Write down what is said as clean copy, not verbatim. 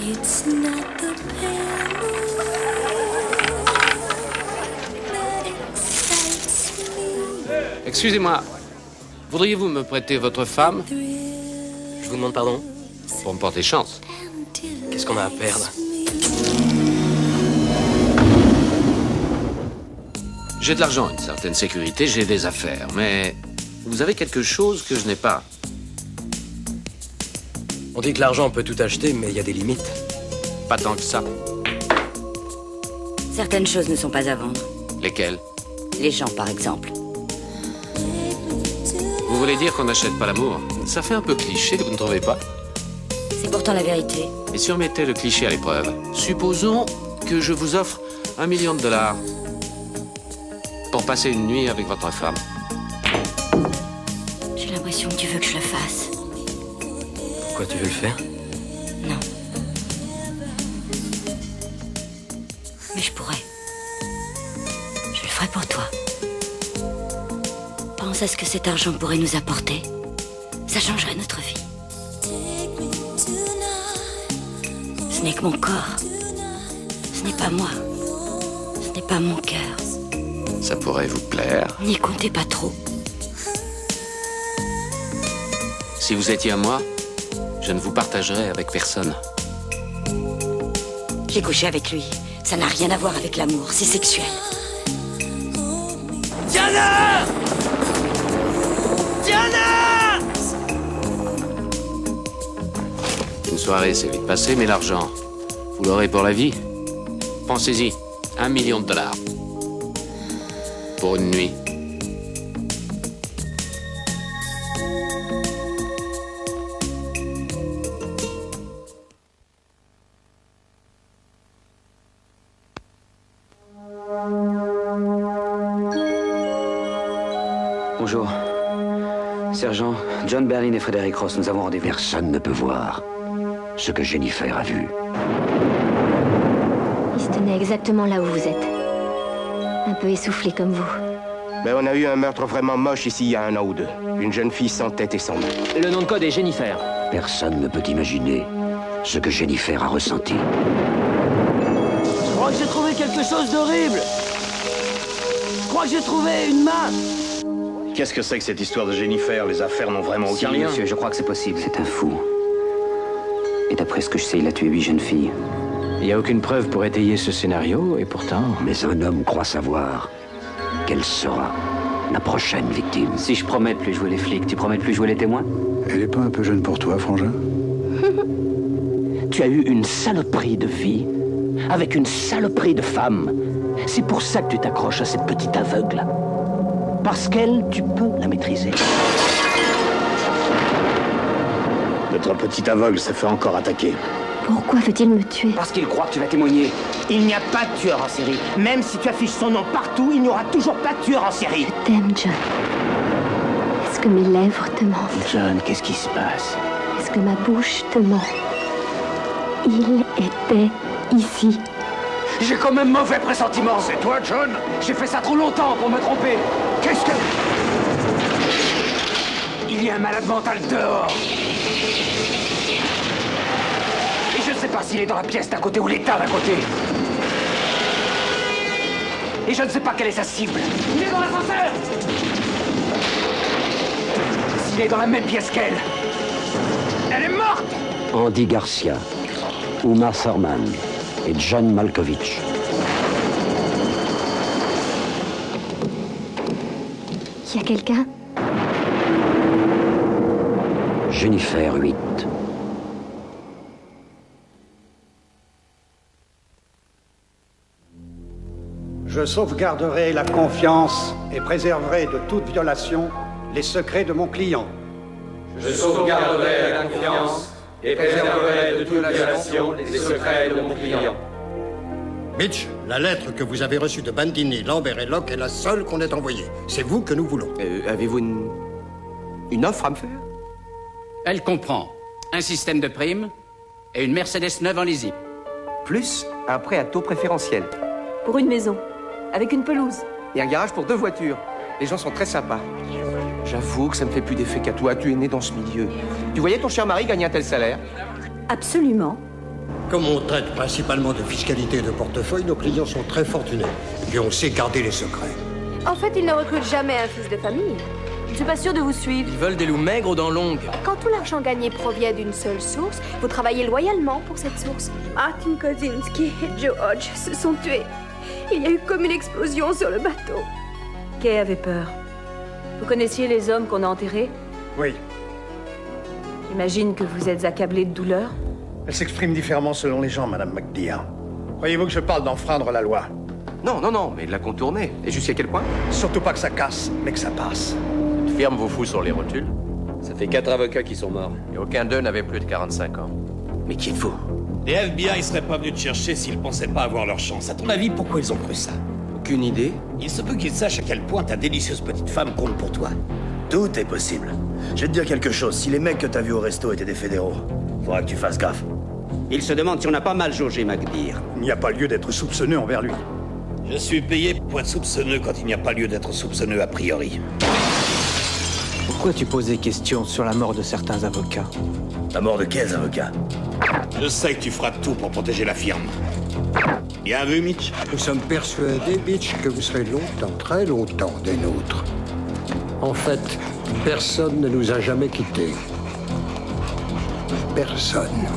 It's not the pale that excites me. Excusez-moi, voudriez-vous me prêter votre femme? Je vous demande pardon. Pour me porter chance. Qu'est-ce qu'on a à perdre? J'ai de l'argent, une certaine sécurité, j'ai des affaires, mais vous avez quelque chose que je n'ai pas. On dit que l'argent peut tout acheter, mais il y a des limites. Pas tant que ça. Certaines choses ne sont pas à vendre. Lesquelles? Les gens, par exemple. Vous voulez dire qu'on n'achète pas l'amour? Ça fait un peu cliché, vous ne trouvez pas? C'est pourtant la vérité. Et si on mettait le cliché à l'épreuve? Supposons que je vous offre $1 million pour passer une nuit avec votre femme. J'ai l'impression que tu veux que je le fasse. Pourquoi tu veux le faire? Non. Mais je pourrais. Je le ferai pour toi. Pense à ce que cet argent pourrait nous apporter. Ça changerait notre vie. Ce n'est que mon corps. Ce n'est pas moi. Ce n'est pas mon cœur. Ça pourrait vous plaire. N'y comptez pas trop. Si vous étiez à moi, je ne vous partagerais avec personne. J'ai couché avec lui. Ça n'a rien à voir avec l'amour. C'est sexuel. Diana! Diana! Une soirée, c'est vite passé, mais l'argent, vous l'aurez pour la vie. Pensez-y, $1 million. Pour une nuit. Bonjour. Sergent, John Berlin et Frédéric Ross, nous avons rendez-vous. Personne ne peut voir ce que Jennifer a vu. Il se tenait exactement là où vous êtes. Un peu essoufflé comme vous. Mais on a eu un meurtre vraiment moche ici il y a 1 an ou 2. Une jeune fille sans tête et sans main. Le nom de code est Jennifer. Personne ne peut imaginer ce que Jennifer a ressenti. Je crois que j'ai trouvé quelque chose d'horrible. Je crois que j'ai trouvé une main. Qu'est-ce que c'est que cette histoire de Jennifer? Les affaires n'ont vraiment aucun Si, lien. monsieur, je crois que c'est possible. C'est un fou. Et d'après ce que je sais, il a tué 8 jeunes filles. Il n'y a aucune preuve pour étayer ce scénario, et pourtant... Mais un homme croit savoir quelle sera la prochaine victime. Si je promets de plus jouer les flics, tu promets de plus jouer les témoins? Elle est pas un peu jeune pour toi, frangin? Tu as eu une saloperie de vie avec une saloperie de femme. C'est pour ça que tu t'accroches à cette petite aveugle. Parce qu'elle, tu peux la maîtriser. Notre petit aveugle s'est fait encore attaquer. Pourquoi veut-il me tuer? Parce qu'il croit que tu vas témoigner. Il n'y a pas de tueur en série. Même si tu affiches son nom partout, il n'y aura toujours pas de tueur en série. Je t'aime, John. Est-ce que mes lèvres te mentent? John, qu'est-ce qui se passe? Est-ce que ma bouche te ment? Il était ici. J'ai quand même mauvais pressentiment. C'est toi, John? J'ai fait ça trop longtemps pour me tromper. Qu'est-ce que... Il y a un malade mental dehors. Et je ne sais pas s'il est dans la pièce d'à côté ou l'état d'à côté. Et je ne sais pas quelle est sa cible. Il est dans l'ascenseur. S'il est dans la même pièce qu'elle, elle est morte. Andy Garcia, Uma Thurman et John Malkovich. Il y a quelqu'un? Jennifer 8. Je sauvegarderai la confiance et préserverai de toute violation les secrets de mon client. Je sauvegarderai la confiance et préserverai de toute violation les secrets de mon client. Mitch, la lettre que vous avez reçue de Bandini, Lambert et Locke est la seule qu'on ait envoyée. C'est vous que nous voulons. Avez-vous une offre à me faire? Elle comprend un système de primes et une Mercedes neuve en leasing. Plus un prêt à taux préférentiel. Pour une maison, avec une pelouse. Et un garage pour 2 voitures. Les gens sont très sympas. J'avoue que ça me fait plus d'effet qu'à toi. Tu es né dans ce milieu. Tu voyais ton cher mari gagner un tel salaire? Absolument. Comme on traite principalement de fiscalité et de portefeuille, nos clients sont très fortunés. Et puis on sait garder les secrets. En fait, ils ne recrutent jamais un fils de famille. Je suis pas sûre de vous suivre. Ils veulent des loups maigres aux dents longues. Quand tout l'argent gagné provient d'une seule source, vous travaillez loyalement pour cette source. Martin Kozinski et Joe Hodge se sont tués. Il y a eu comme une explosion sur le bateau. Kay avait peur. Vous connaissiez les hommes qu'on a enterrés? Oui. J'imagine que vous êtes accablé de douleur. Elle s'exprime différemment selon les gens, Madame McDear. Croyez-vous que je parle d'enfreindre la loi? Non, non, non, mais de la contourner. Et jusqu'à quel point? Surtout pas que ça casse, mais que ça passe. Cette firme vous fout sur les rotules. Ça fait 4 avocats qui sont morts. Et aucun d'eux n'avait plus de 45 ans. Mais qui êtes-vous? Les FBI seraient pas venus te chercher s'ils pensaient pas avoir leur chance. À ton avis, pourquoi ils ont cru ça? Aucune idée. Il se peut qu'ils sachent à quel point ta délicieuse petite femme compte pour toi. Tout est possible. Je vais te dire quelque chose. Si les mecs que t'as vus au resto étaient des fédéraux, faudra que tu fasses gaffe. Il se demande si on n'a pas mal jaugé McDear. Il n'y a pas lieu d'être soupçonneux envers lui. Je suis payé pour être soupçonneux quand il n'y a pas lieu d'être soupçonneux a priori. Pourquoi tu poses des questions sur la mort de certains avocats? La mort de quels avocats? Je sais que tu feras tout pour protéger la firme. Bien vu, Mitch? Nous sommes persuadés, Mitch, que vous serez longtemps, très longtemps des nôtres. En fait, personne ne nous a jamais quittés. Personne.